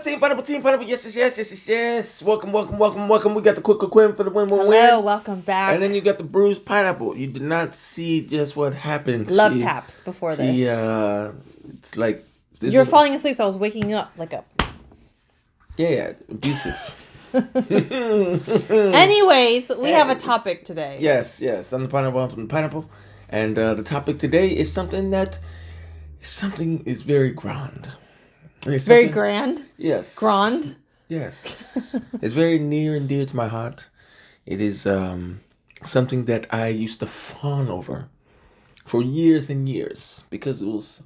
Team Pineapple. Yes. Welcome. We got the Quinn for the win. Hello, welcome back. And then you got the bruised pineapple. You did not see just what happened. Love taps before this. It's like... You were falling asleep, so I was waking you up like a... Yeah, abusive. Anyways, we have a topic today. Yes. On the pineapple. And the topic today is something is very grand. Very grand? Yes. Grand? Yes. It's very near and dear to my heart. It is something that I used to fawn over for years and years because it was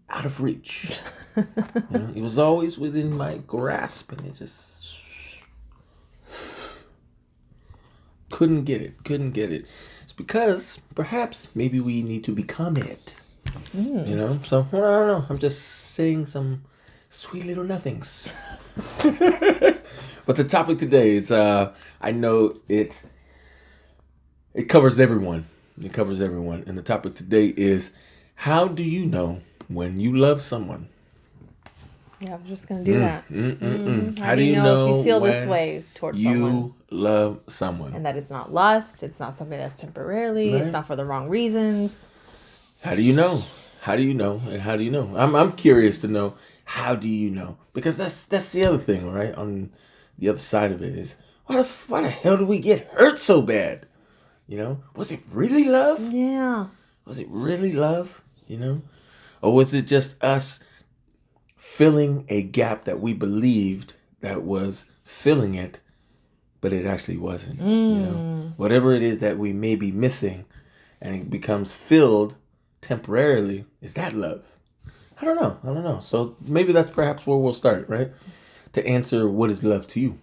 out of reach. It was always within my grasp and it just couldn't get it. It's because perhaps maybe we need to become it. So I don't know. I'm just saying some sweet little nothings. But the topic today is I know it covers everyone. And the topic today is, how do you know when you love someone? Yeah, I'm just gonna do that. How do you know if you feel this way towards someone? You love someone, and that it's not lust. It's not something that's temporarily. Right. It's not for the wrong reasons. How do you know? And how do you know? I'm curious to know, how do you know? Because that's the other thing, right? On the other side of it is, why the hell did we get hurt so bad? Was it really love? Yeah. Was it really love? Or was it just us filling a gap that we believed that was filling it, but it actually wasn't? Whatever it is that we may be missing, and it becomes filled temporarily, is that love? I don't know. So maybe that's perhaps where we'll start, right? To answer, what is love to you,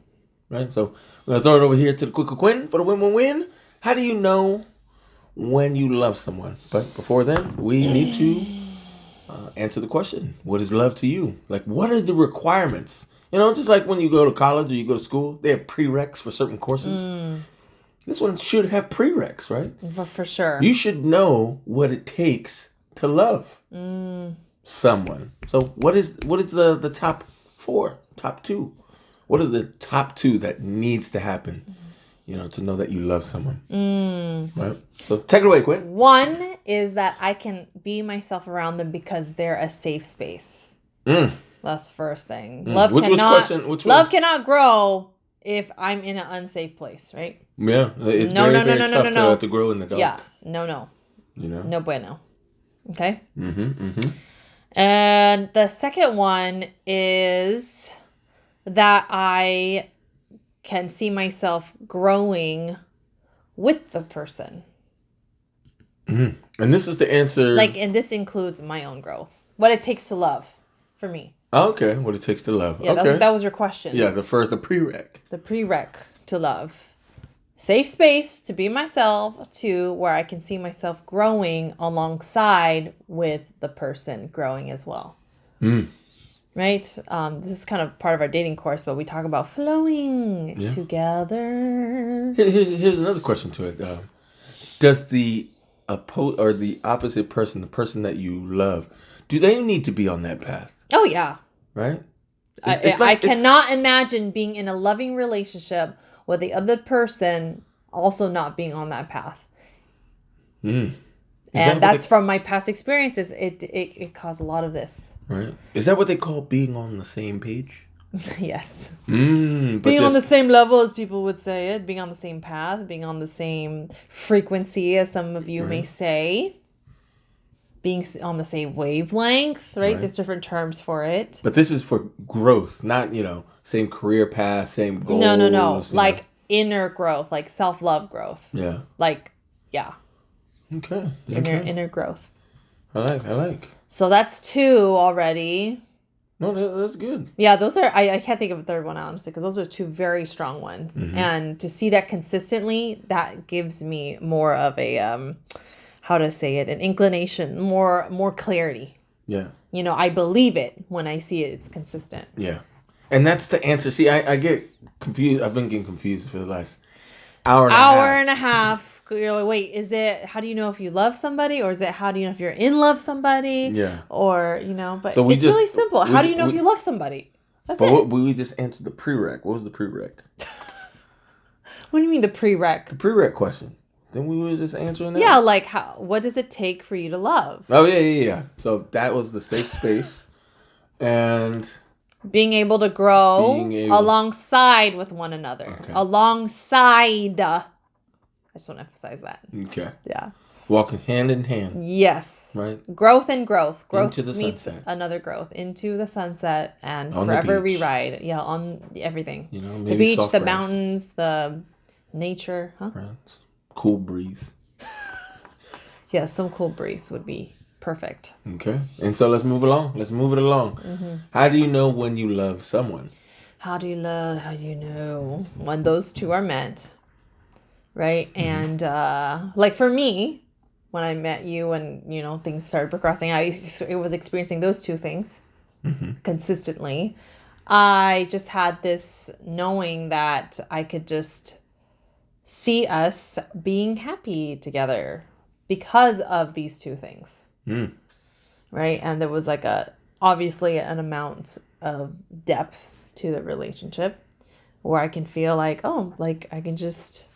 right? So we're going to throw it over here to the Quinn for the win. How do you know when you love someone? But before then, we need to answer the question, what is love to you? Like, what are the requirements? Just like when you go to college or you go to school, they have prereqs for certain courses. This one should have prereqs, right? For sure. You should know what it takes to love someone. So what is the top 4, top 2? What are the top 2 that needs to happen, to know that you love someone? Right? So take it away, Quinn. 1 is that I can be myself around them because they're a safe space. That's the first thing. Love cannot grow if I'm in an unsafe place, right? Yeah, it's very tough to grow in the dark. Yeah, no. No bueno. Okay? Mm-hmm. And the second one is that I can see myself growing with the person. Mm-hmm. And this is the answer. And this includes my own growth. What it takes to love, for me. Okay, what it takes to love. Yeah, okay. that was your question. Yeah, the prereq. The prereq to love. Safe space to be myself, to where I can see myself growing alongside with the person growing as well. Right? This is kind of part of our dating course, but we talk about flowing together. Here's another question to it. Does the opposite person, the person that you love, do they need to be on that path? Oh, yeah. Right? I cannot imagine being in a loving relationship with the other person also not being on that path. And that's from my past experiences. It caused a lot of this. Right. Is that what they call being on the same page? Yes. Being on the same level, as people would say it. Being on the same path. Being on the same frequency, as some of you may say. Being on the same wavelength, right? There's different terms for it. But this is for growth, not, same career path, same goals. No. Like inner growth, like self-love growth. Yeah. Okay. Inner growth. I like. So that's 2 already. No, that's good. Yeah, those are, I can't think of a third one, honestly, because those are 2 very strong ones. And to see that consistently, that gives me more of a... how to say it, an inclination, more clarity. Yeah. I believe it when I see it. It's consistent. Yeah. And that's the answer. See, I get confused. I've been getting confused for the last hour and a half. You're like, wait, is it, how do you know if you love somebody? Or is it, how do you know if you're in love somebody? Yeah. Or, but so it's really simple. How do you know if you love somebody? That's But it. we just answered the prereq. What was the prereq? What do you mean the prereq? The prereq question. Then we were just answering that. Yeah, like what does it take for you to love? Oh yeah. So that was the safe space, and being able to grow alongside with one another. Okay. Alongside. I just want to emphasize that. Okay. Yeah. Walking hand in hand. Yes. Right. Growth and growth. Growth Into the meets sunset. another growth. Into the sunset and on forever the beach. re-ride. Yeah, on everything. You know, maybe the beach, soft the grass. mountains, the nature. Huh? Right. Cool breeze. Yeah, some cool breeze would be perfect. Okay. And so let's move along. Let's move it along. Mm-hmm. How do you know when you love someone? How do you know when those two are meant? Right? Mm-hmm. And like for me, when I met you and, things started progressing, I was experiencing those two things consistently. I just had this knowing that I could just see us being happy together because of these two things. Right? And there was like obviously an amount of depth to the relationship where I can feel like, like I can just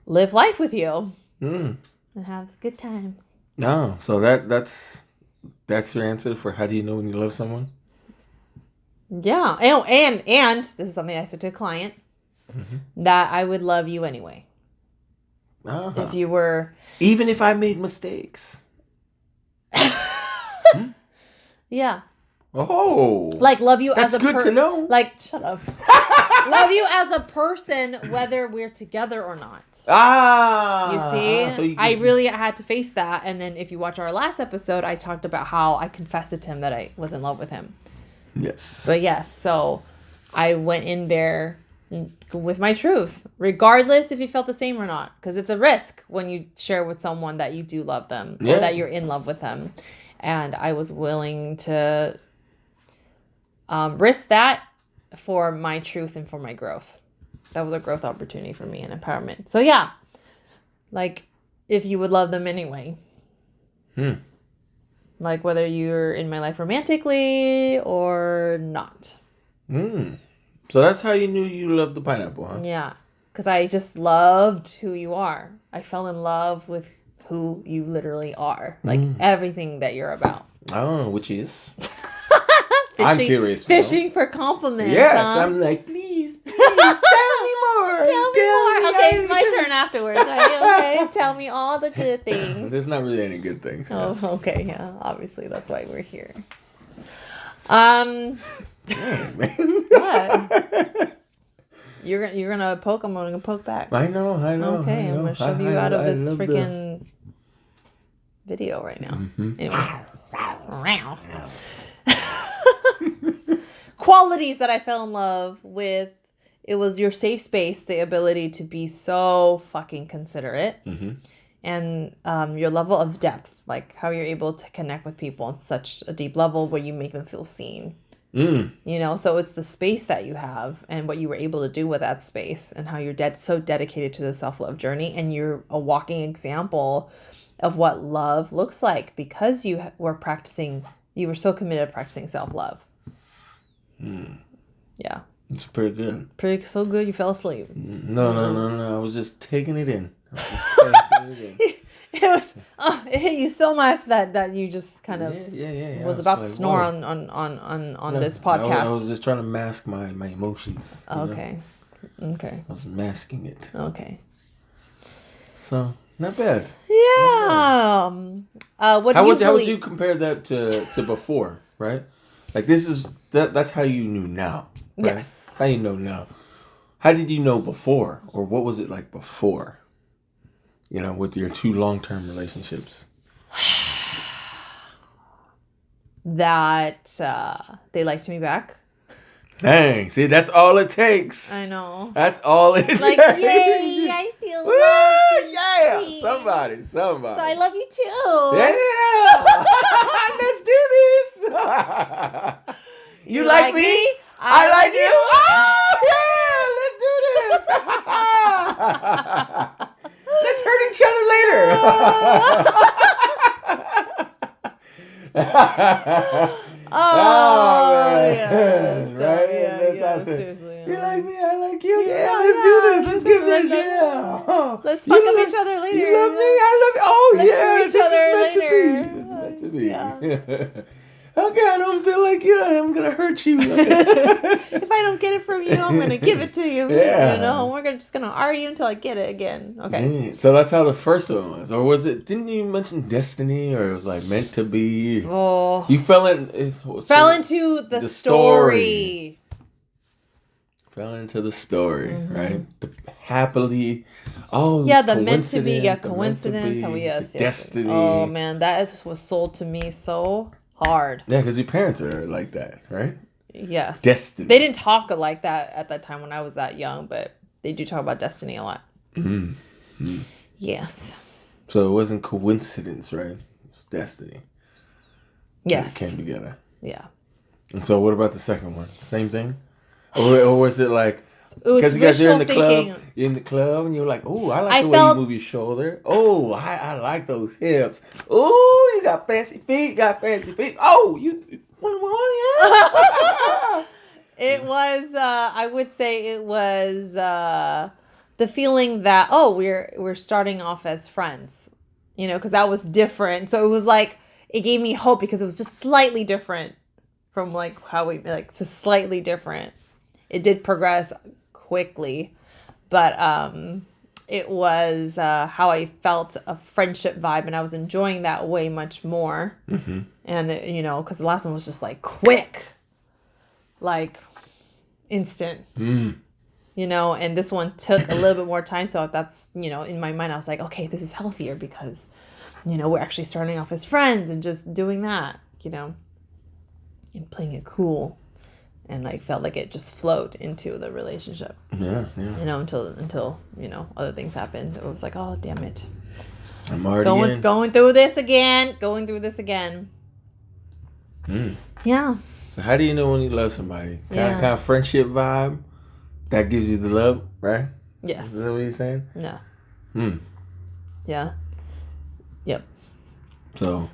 live life with you and have good times. No, so that's your answer for how do you know when you love someone? Yeah. And this is something I said to a client, that I would love you anyway. If you were... Even if I made mistakes. Yeah. Oh. Like love you as a That's good to know. Like, shut up. Love you as a person, whether we're together or not. You see? So I really had to face that. And then if you watch our last episode, I talked about how I confessed to him that I was in love with him. Yes. But yes, so I went in there with my truth, regardless if you felt the same or not. Because it's a risk when you share with someone that you do love them or that you're in love with them. And I was willing to risk that for my truth and for my growth. That was a growth opportunity for me and empowerment. So yeah, like if you would love them anyway. Like whether you're in my life romantically or not. So that's how you knew you loved the pineapple, huh? Yeah, because I just loved who you are. I fell in love with who you literally are. Like everything that you're about. Oh, which is? I'm curious. Fishing for compliments. Yes, huh? I'm like, please, tell me more. Tell me more. Okay, it's my turn afterwards. Right? Okay, tell me all the good things. There's not really any good things. Oh, okay, yeah. Obviously, that's why we're here. Damn, man. What? You're gonna poke. I'm gonna poke back. I know. Okay, I'm gonna shove you out of this freaking video right now. Anyways. Qualities that I fell in love with. It was your safe space, the ability to be so fucking considerate, and your level of depth, like how you're able to connect with people on such a deep level where you make them feel seen. So it's the space that you have and what you were able to do with that space and how you're so dedicated to the self-love journey, and you're a walking example of what love looks like because you were so committed to practicing self-love. Yeah. It's pretty good. So good you fell asleep. No. I was just taking it in. It hit you so much that you just kind of was about to snore on this podcast. I was just trying to mask my emotions. Okay. I was masking it. Okay. So not bad. Yeah. How would you compare that to before? Right. Like that's how you knew now. Right? Yes. How you know now. How did you know before, or what was it like before? With your two long-term relationships. That they liked me back. Dang, see, that's all it takes. I know. That's all it takes. Like, yay, I feel loved. Yeah, somebody. So I love you too. Yeah. Let's do this. You like me? I like you. Oh, yeah, let's do this. Let's hurt each other later. Oh, yeah. Right? Yeah, said, seriously. you like me, I like you. Yeah, Yeah, let's do yeah. this. Let's give this. Let's- Yeah. Let's You fuck up love- each other later. You love me, I love you. Oh, Let's yeah. screw each This is other meant later. to be. This is meant to be. Yeah. Okay, I don't feel like you. I'm going to hurt you. If I don't get it from you, I'm gonna give it to you. Yeah. You know, we're just gonna argue until I get it again. Okay. So that's how the first one was. Or was it, didn't you mention destiny? Or it was like meant to be? Oh. You fell Into the story. Fell into the story, Mm-hmm. right? The happily. Oh, Yeah, it's the meant to be, yeah, the meant to coincidence. be, Oh, yes, the yes. destiny. Oh man, that was sold to me so hard. Yeah, because your parents are like that, right? Yes. Destiny. They didn't talk like that at that time when I was that young, but they do talk about destiny a lot. Mm-hmm. Yes. So it wasn't coincidence, right? It was destiny. Yes. It came together. Yeah. And so what about the second one? Same thing? Or was it like, It was because you guys are in the wishful thinking. club, you're in the club, and you're like, oh, I like I the way felt- you move your shoulder. Oh, I like those hips. Oh, you got fancy feet. Oh, you. It was I would say it was the feeling that we're starting off as friends, you know, because that was different. So it was like it gave me hope because it was just slightly different from like how we like just slightly different. It did progress quickly, but it was how I felt a friendship vibe, and I was enjoying that way much more. Mm-hmm. And you know, because the last one was just like quick, like instant. You know, and this one took a little bit more time. So that's, you know, in my mind, I was like, okay, this is healthier because, you know, we're actually starting off as friends and just doing that, you know, and playing it cool. And I felt like it just flowed into the relationship. Yeah. You know, until you know, other things happened. It was like, oh, damn it. I'm already in. Going through this again. Yeah. So how do you know when you love somebody? Kind of friendship vibe that gives you the love, right? Yes. Is that what you're saying? Yeah. Hmm. Yeah. Yep. So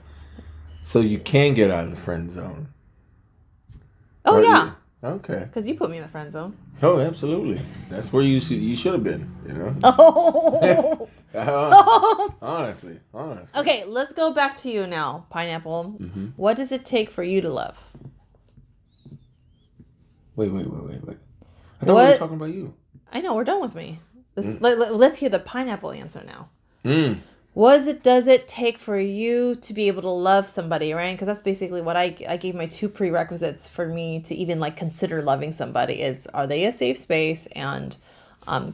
you can get out of the friend zone. Oh, yeah. Okay. Because you put me in the friend zone. Oh, absolutely. That's where you should have been. You know. Oh. Honestly. Okay, let's go back to you now, Pineapple. Mm-hmm. What does it take for you to love? Wait. I thought we were talking about you. I know, we're done with me. Let's hear the pineapple answer now. Does it take for you to be able to love somebody, right? Because that's basically what I gave my 2 prerequisites for me to even like consider loving somebody is, are they a safe space, and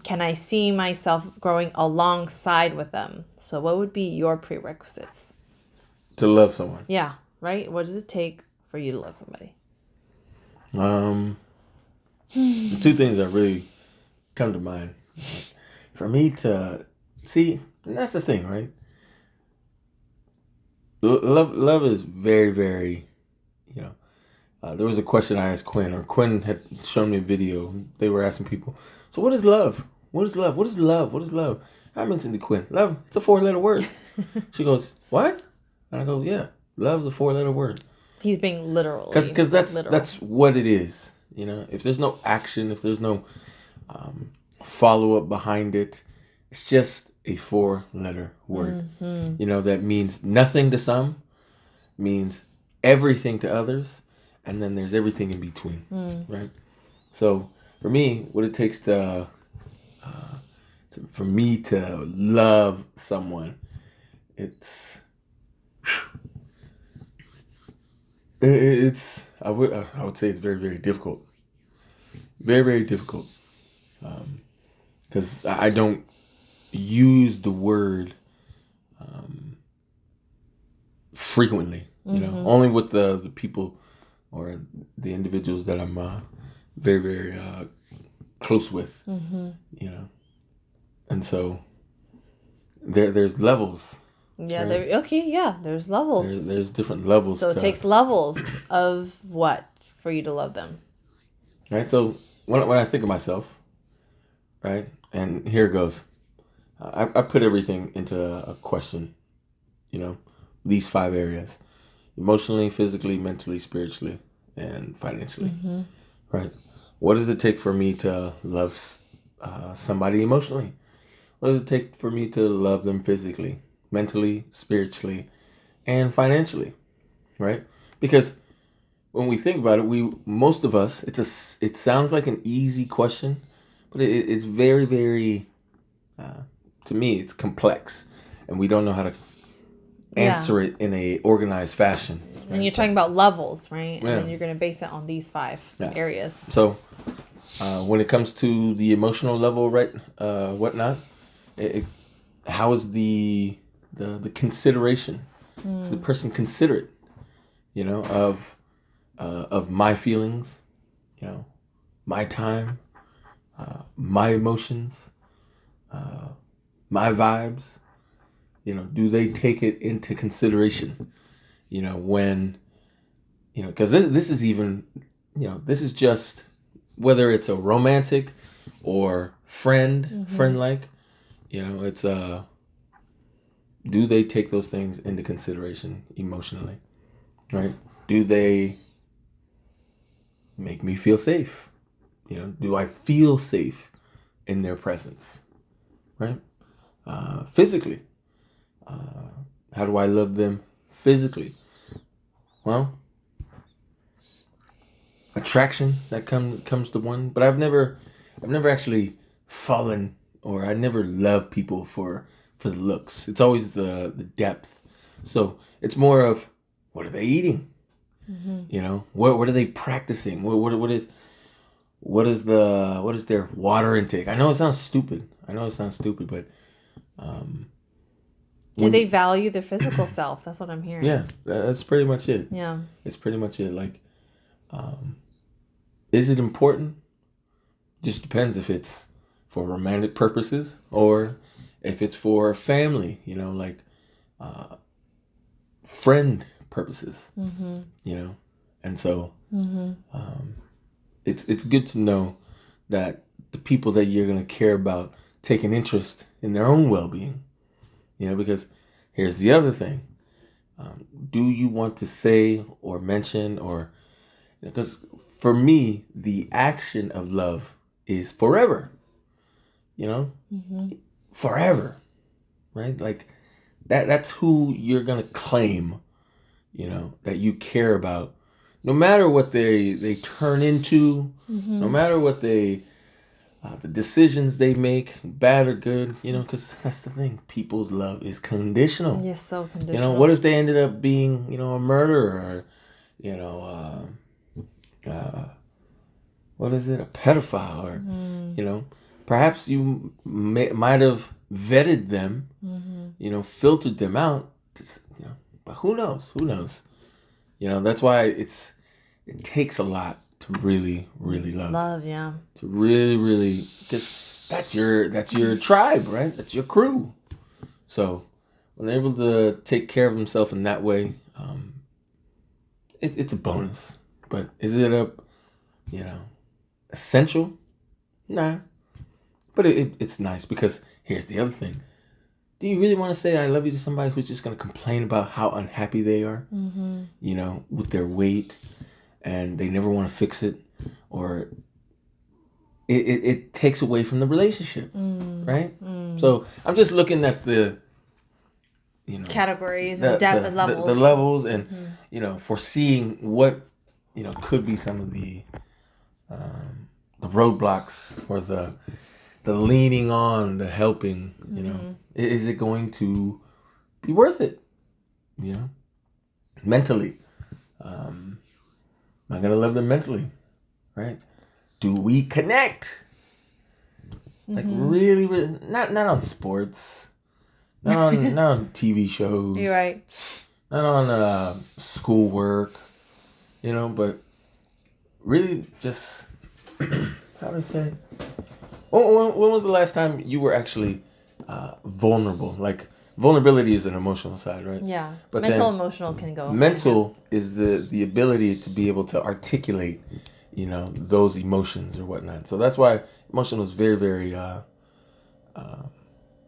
can I see myself growing alongside with them? So what would be your prerequisites? To love someone. Yeah, right? What does it take for you to love somebody? 2 things that really come to mind. For me to see, and that's the thing, right? Love is very, very, you know. There was a question I asked Quinn, or Quinn had shown me a video. They were asking people, so what is love? What is love? What is love? What is love? I mentioned to Quinn, love, it's a 4-letter word. She goes, what? And I go, yeah, love's a 4-letter word. He's being literal. Because that's what it is. You know, if there's no action, if there's no follow-up behind it, it's just a 4-letter word. Mm-hmm. You know, that means nothing to some, means everything to others, and then there's everything in between, right? So for me, what it takes for me to love someone, I would say it's very, very difficult. Very, very difficult. Because I don't use the word frequently. You know, only with the people or the individuals that I'm very, very close with. You know, and so there's levels. Yeah, right? There's levels. There's different levels. So it takes levels of what for you to love them. Right. So when I think of myself, right, and here it goes. I put everything into a question. You know, these 5 areas: emotionally, physically, mentally, spiritually, and financially. Right. What does it take for me to love somebody emotionally? What does it take for me to love them physically, mentally, spiritually, and financially? Right? Because when we think about it, most of us, it sounds like an easy question, but it's very, very, to me, it's complex, and we don't know how to answer it in a organized fashion. Right? And you're talking about levels, right? And Yeah. then you're going to base it on these 5 areas. So when it comes to the emotional level, right, whatnot, how is the consideration? Is the person considerate, of my feelings, my time, my emotions, my vibes? Do they take it into consideration? When, because this is even, this is just whether it's a romantic or friend-like, it's do they take those things into consideration emotionally, right? Do they make me feel safe? Do I feel safe in their presence, right? Physically, how do I love them physically? Well, attraction that comes to one, but I've never actually fallen, or I never loved people for the looks. It's always the depth. So it's more of, what are they eating? What are they practicing? What is their water intake? I know it sounds stupid, but do they value their physical self? That's what I'm hearing. Yeah, that's pretty much it. Yeah, it's pretty much it. Like, is it important? Just depends if it's for romantic purposes or if it's for family, like friend purposes, and so it's good to know that the people that you're going to care about take an interest in their own well-being, because here's the other thing. Do you want to say or mention, or, because for me, the action of love is forever, forever, right? Like that's who you're going to claim, that you care about, no matter what they turn into, no matter what the decisions they make, bad or good, because that's the thing. People's love is conditional. Yes, so conditional. What if they ended up being, a murderer, or, what is it, a pedophile, or, perhaps you might have vetted them, filtered them out, but who knows? That's why it takes a lot to really, really love. Love, yeah. To really, really, because that's your tribe, right? That's your crew. So when they're able to take care of themselves in that way, it's a bonus. But is it essential? Nah. But it's nice, because here's the other thing. Do you really want to say I love you to somebody who's just going to complain about how unhappy they are, with their weight, and they never want to fix it, or it takes away from the relationship, right? So I'm just looking at the, categories and depth levels. The levels, and, foreseeing what, could be some of the roadblocks, or the leaning on, the helping, is it going to be worth it? Mentally. Am I going to love them mentally? Right? Do we connect? Like really, really, not on sports, not on TV shows. You're right. Not on schoolwork, but really just, how do I say? When was the last time you were actually vulnerable? Like, vulnerability is an emotional side, right? Yeah. But mental, emotional can go. Mental is the ability to be able to articulate, those emotions or whatnot. So that's why emotional is very, very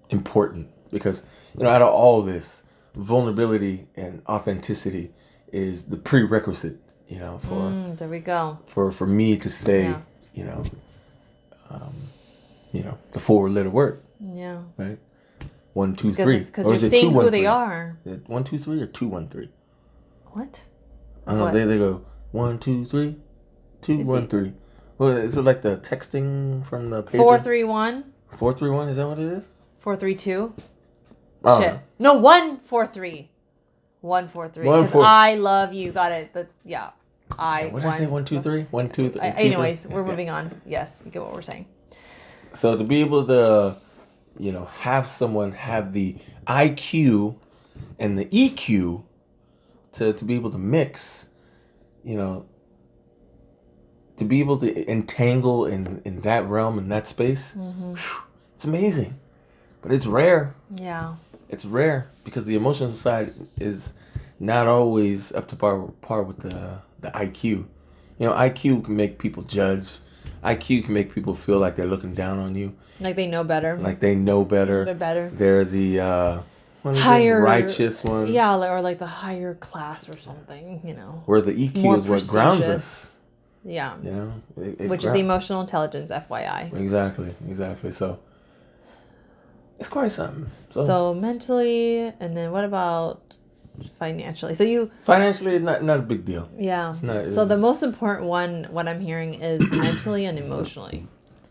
important, because, out of all of this, vulnerability and authenticity is the prerequisite, for there we go. For me to say, you know, the 4-letter word, Yeah. right? 1, 2, 3. Because you're seeing who they are. Is it 1, 2, 3 or 2, 1, 3? What? I don't know. What? They go 1, 2, 3, 2, 1, 3. Well, is it like the texting from the pager? 431. 431. Is that what it is? 432. Oh, Shit. No, 143. 143. Because I love you. Got it. What did I say? 1, 2, 3. 1, 2, 3. Anyways, we're moving on. Yes, you get what we're saying. So to be able to, have someone have the IQ and the EQ to be able to mix, to be able to entangle in that realm, in that space, it's amazing. But it's rare. Yeah. It's rare because the emotional side is not always up to par with the IQ. IQ can make people judge. IQ can make people feel like they're looking down on you. Like they know better. Like they know better. They're better. They're the higher righteous one. Yeah, or like the higher class or something, Where the EQ more is what grounds us. Yeah. Which is emotional intelligence, FYI. Exactly. So it's quite something. So mentally, and then what about financially? So financially, not a big deal. Yeah. So the most important one, what I'm hearing, is mentally and emotionally.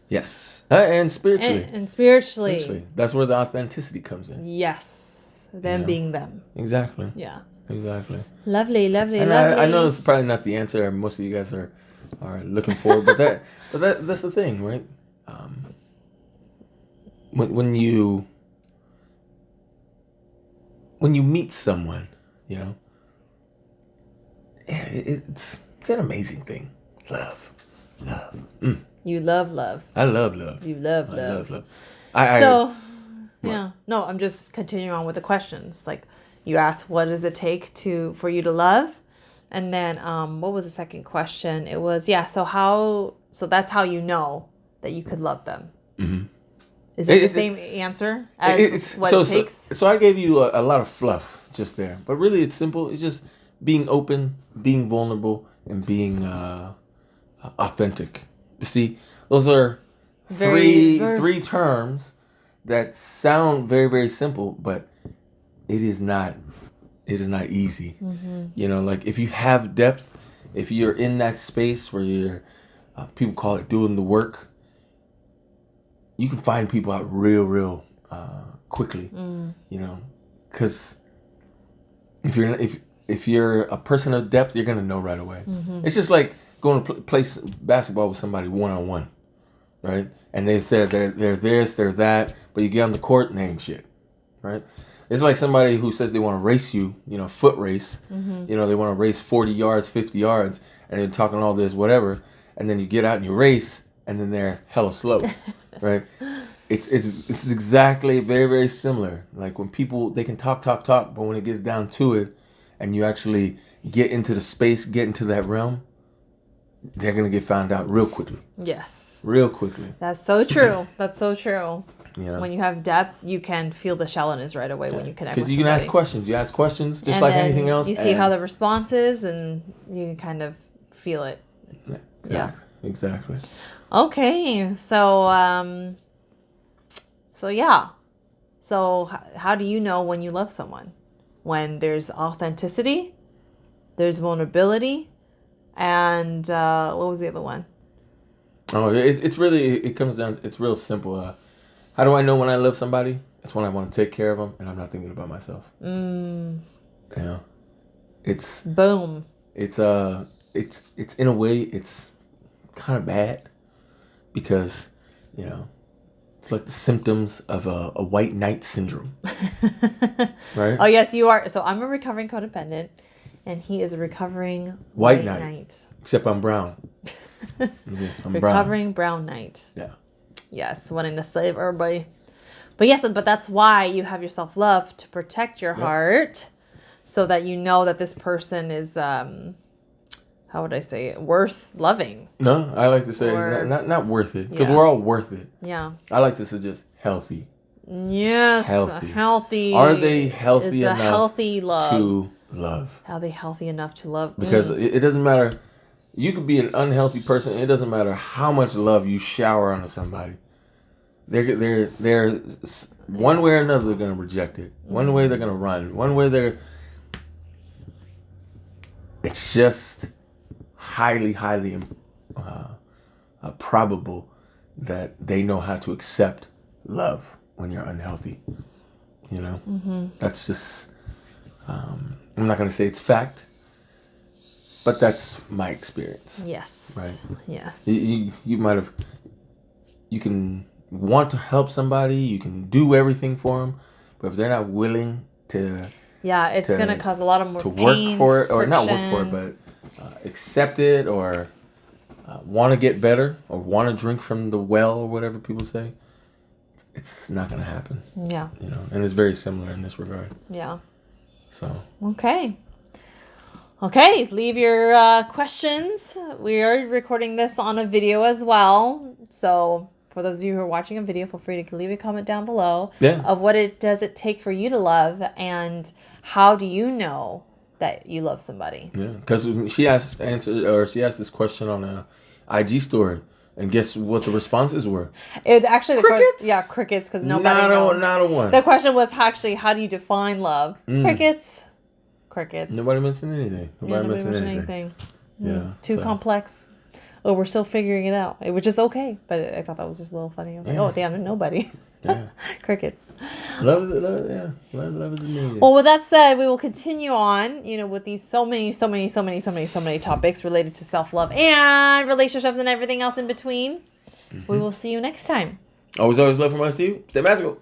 Yes, and spiritually. And spiritually. That's where the authenticity comes in. Yes, them being them. Exactly. Yeah. Exactly. Lovely. I know it's probably not the answer most of you guys are looking for, but that's the thing, right? When you meet someone, it's an amazing thing. Love. You love love. I love love. You love I love. love. Yeah. No, I'm just continuing on with the questions. Like you asked, what does it take for you to love? And then what was the second question? It was, so that's how you know that you could love them. Mm-hmm. Is it the same answer as what it takes? So I gave you a lot of fluff just there. But really it's simple. It's just being open, being vulnerable, and being authentic. You see, those are three terms that sound very, very simple, but it is not easy. Mm-hmm. Like if you have depth, if you're in that space where you're people call it doing the work, you can find people out real quickly. Because if you're a person of depth, you're gonna know right away. Mm-hmm. It's just like going to play basketball with somebody one-on-one, right? And they said they're this, they're that, but you get on the court and they ain't shit, right? It's like somebody who says they want to race you, foot race. Mm-hmm. They want to race 40 yards, 50 yards, and they're talking all this, whatever. And then you get out and you race, and then they're hella slow, right? It's exactly very, very similar. Like when people, they can talk, but when it gets down to it, and you actually get into the space, get into that realm, they're going to get found out real quickly. Yes. Real quickly. That's so true. When you have depth, you can feel the shallowness right away when you connect with somebody. Because you can ask questions. You ask questions just like anything else. You see how the response is, and you kind of feel it. Exactly. Okay. So, So how do you know when you love someone? When there's authenticity, there's vulnerability, and what was the other one? Oh, it comes down, it's real simple. How do I know when I love somebody? It's when I want to take care of them and I'm not thinking about myself. It's boom. It's in a way it's kind of bad because it's like the symptoms of a white knight syndrome. Right? Oh yes, you are. So I'm a recovering codependent, and he is a recovering white knight. Except I'm brown. I'm recovering brown knight. Yeah. Yes, wanting to save everybody. But that's why you have your self-love, to protect your heart, so that you know that this person is, how would I say it, worth loving. No, I like to say not worth it, because we're all worth it. Yeah. I like to suggest healthy. Yes, healthy. Are they healthy enough healthy love to love? Are they healthy enough to love? Because it doesn't matter. You could be an unhealthy person. It doesn't matter how much love you shower onto somebody. They're one way or another they're gonna reject it. One way they're gonna run. One way they're. It's just highly probable that they know how to accept love when you're unhealthy. You know, that's just. I'm not gonna say it's fact, but that's my experience. Yes. Right. Yes. You might have. You can want to help somebody. You can do everything for them, but if they're not willing to. Yeah, it's going to cause a lot of more to pain, work for it, or friction. not work for it, but accept it, or want to get better, or want to drink from the well, or whatever people say. It's not going to happen. Yeah. You know, and it's very similar in this regard. Yeah. So. Okay. Okay, leave your questions. We are recording this on a video as well. So for those of you who are watching a video, feel free to leave a comment down below of what does it take for you to love, and how do you know that you love somebody? Yeah, because she asked this question on a IG story, and guess what the responses were? Actually, crickets. Crickets, because nobody knows. Not a one. The question was actually, how do you define love? Crickets. Nobody mentioned anything. Nobody mentioned anything. Yeah. Too complex. Oh, we're still figuring it out. Which is okay, but I thought that was just a little funny. I was like, oh, damn, nobody. Yeah. Crickets. Love is amazing. Well, with that said, we will continue on, with these so many topics related to self-love and relationships and everything else in between. We will see you next time. Always love from us to you. Stay magical.